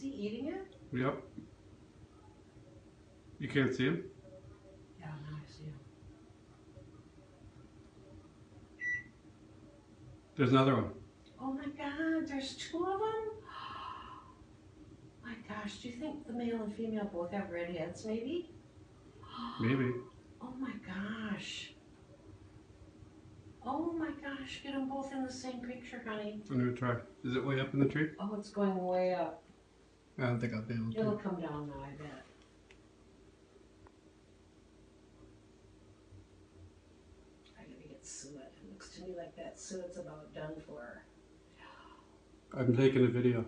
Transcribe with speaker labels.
Speaker 1: he eating it?
Speaker 2: Yep. You can't see him?
Speaker 1: Yeah, now I see him.
Speaker 2: There's another one.
Speaker 1: Oh my God, there's two of them? My gosh, do you think the male and female both have red heads, maybe?
Speaker 2: Maybe.
Speaker 1: Oh my gosh. Oh my gosh, get them both in the same picture, honey.
Speaker 2: I'm gonna try. Is it way up in the tree?
Speaker 1: Oh, it's going way up.
Speaker 2: I don't think I'll be able to.
Speaker 1: It'll come down now, I bet. I gotta get suet. It looks to me like that suet's about done for.
Speaker 2: I'm taking a video.